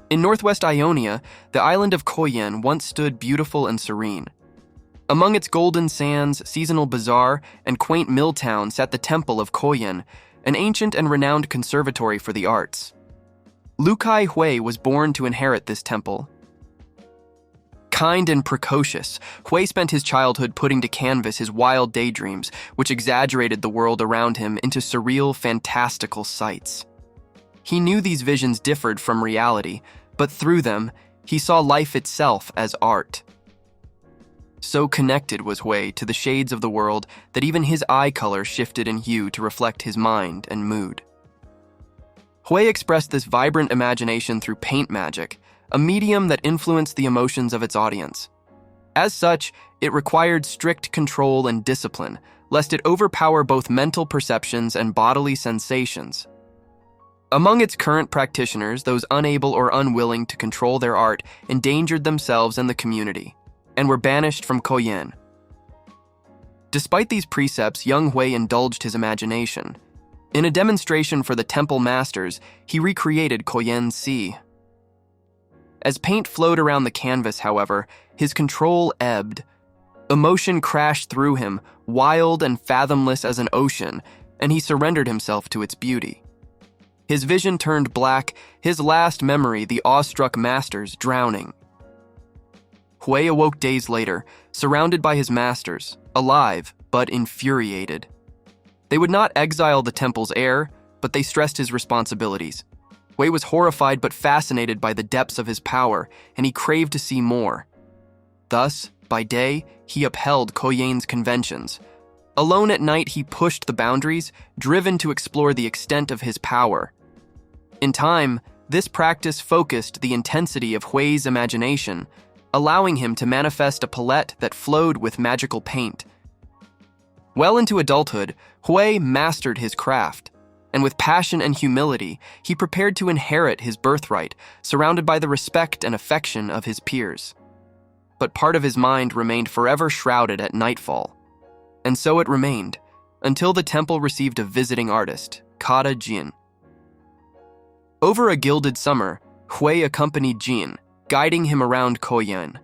In northwest Ionia, the island of Hwei once stood beautiful and serene. Among its golden sands, seasonal bazaar, and quaint mill town sat the Temple of Hwei, an ancient and renowned conservatory for the arts. Lakey Hwei was born to inherit this temple. Kind and precocious, Hwei spent his childhood putting to canvas his wild daydreams, which exaggerated the world around him into surreal, fantastical sights. He knew these visions differed from reality, but through them, he saw life itself as art. So connected was Hwei to the shades of the world that even his eye color shifted in hue to reflect his mind and mood. Hwei expressed this vibrant imagination through paint magic, a medium that influenced the emotions of its audience. As such, it required strict control and discipline, lest it overpower both mental perceptions and bodily sensations. Among its current practitioners, those unable or unwilling to control their art endangered themselves and the community, and were banished from Hwei. Despite these precepts, young Hwei indulged his imagination. In a demonstration for the temple masters, he recreated Hwei's sea. As paint flowed around the canvas, however, his control ebbed. Emotion crashed through him, wild and fathomless as an ocean, and he surrendered himself to its beauty. His vision turned black, his last memory the awestruck masters drowning. Hwei awoke days later, surrounded by his masters, alive but infuriated. They would not exile the temple's heir, but they stressed his responsibilities. Hwei was horrified but fascinated by the depths of his power, and he craved to see more. Thus, by day, he upheld Hwei's conventions. Alone at night, he pushed the boundaries, driven to explore the extent of his power. In time, this practice focused the intensity of Hwei's imagination, allowing him to manifest a palette that flowed with magical paint. Well into adulthood, Hwei mastered his craft, and with passion and humility, he prepared to inherit his birthright, surrounded by the respect and affection of his peers. But part of his mind remained forever shrouded at nightfall. And so it remained, until the temple received a visiting artist, Kata Jin. Over a gilded summer, Hwei accompanied Jin, guiding him around Hwei.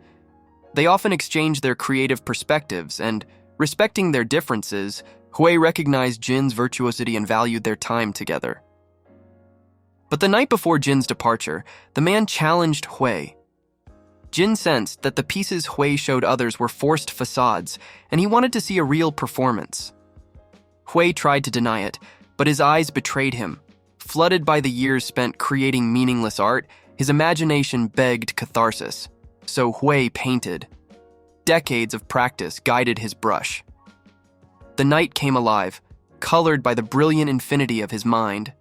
They often exchanged their creative perspectives, and, respecting their differences, Hwei recognized Jin's virtuosity and valued their time together. But the night before Jin's departure, the man challenged Hwei. Jin sensed that the pieces Hwei showed others were forced facades, and he wanted to see a real performance. Hwei tried to deny it, but his eyes betrayed him. Flooded by the years spent creating meaningless art, his imagination begged catharsis, so Hwei painted. Decades of practice guided his brush. The night came alive, colored by the brilliant infinity of his mind.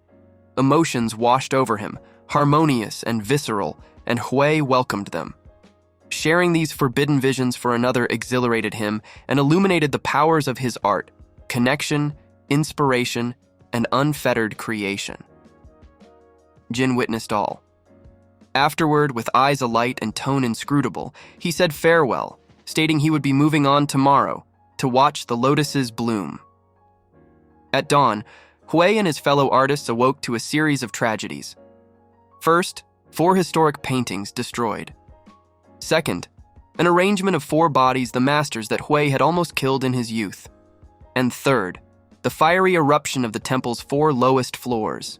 Emotions washed over him, harmonious and visceral, and Hwei welcomed them. Sharing these forbidden visions for another exhilarated him and illuminated the powers of his art, connection, inspiration, and unfettered creation. Jin witnessed all. Afterward, with eyes alight and tone inscrutable, he said farewell, stating he would be moving on tomorrow to watch the lotuses bloom. At dawn, Hwei and his fellow artists awoke to a series of tragedies. First, 4 historic paintings destroyed. Second, an arrangement of 4 bodies, the masters that Hwei had almost killed in his youth. And third, the fiery eruption of the temple's 4 lowest floors.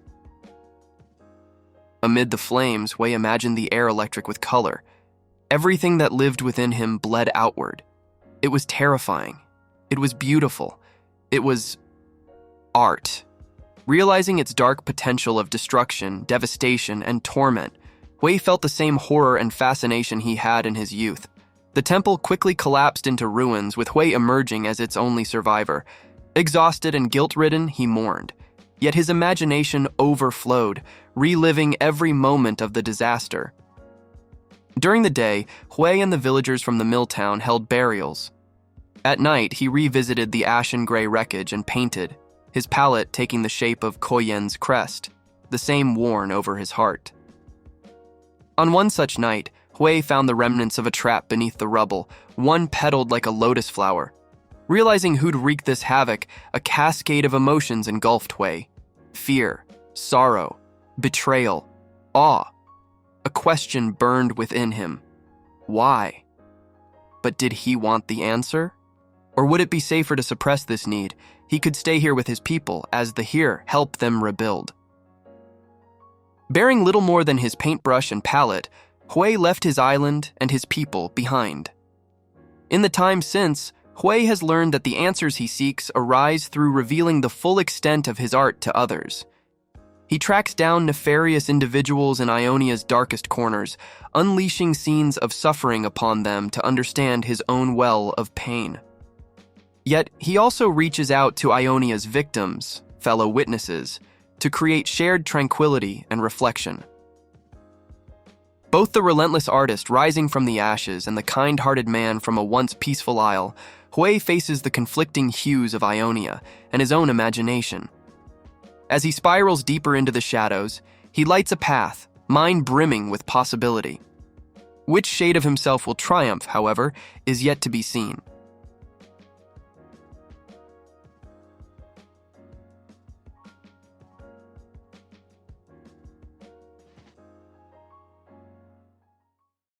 Amid the flames, Hwei imagined the air electric with color. Everything that lived within him bled outward. It was terrifying. It was beautiful. It was art. Realizing its dark potential of destruction, devastation, and torment, Hwei felt the same horror and fascination he had in his youth. The temple quickly collapsed into ruins, with Hwei emerging as its only survivor. Exhausted and guilt-ridden, he mourned. Yet his imagination overflowed, reliving every moment of the disaster. During the day, Hwei and the villagers from the mill town held burials. At night, he revisited the ashen-gray wreckage and painted, his palette taking the shape of Hwei's crest, the same worn over his heart. On one such night, Hwei found the remnants of a trap beneath the rubble, one petaled like a lotus flower. Realizing who'd wreaked this havoc, a cascade of emotions engulfed Hwei. Fear, sorrow, betrayal, awe. A question burned within him. Why? But did he want the answer? Or would it be safer to suppress this need? He could stay here with his people, as the here help them rebuild. Bearing little more than his paintbrush and palette, Hwei left his island and his people behind. In the time since, Hwei has learned that the answers he seeks arise through revealing the full extent of his art to others. He tracks down nefarious individuals in Ionia's darkest corners, unleashing scenes of suffering upon them to understand his own well of pain. Yet, he also reaches out to Ionia's victims, fellow witnesses, to create shared tranquility and reflection. Both the relentless artist rising from the ashes and the kind-hearted man from a once peaceful isle, Hwei faces the conflicting hues of Ionia and his own imagination. As he spirals deeper into the shadows, he lights a path, mind brimming with possibility. Which shade of himself will triumph, however, is yet to be seen.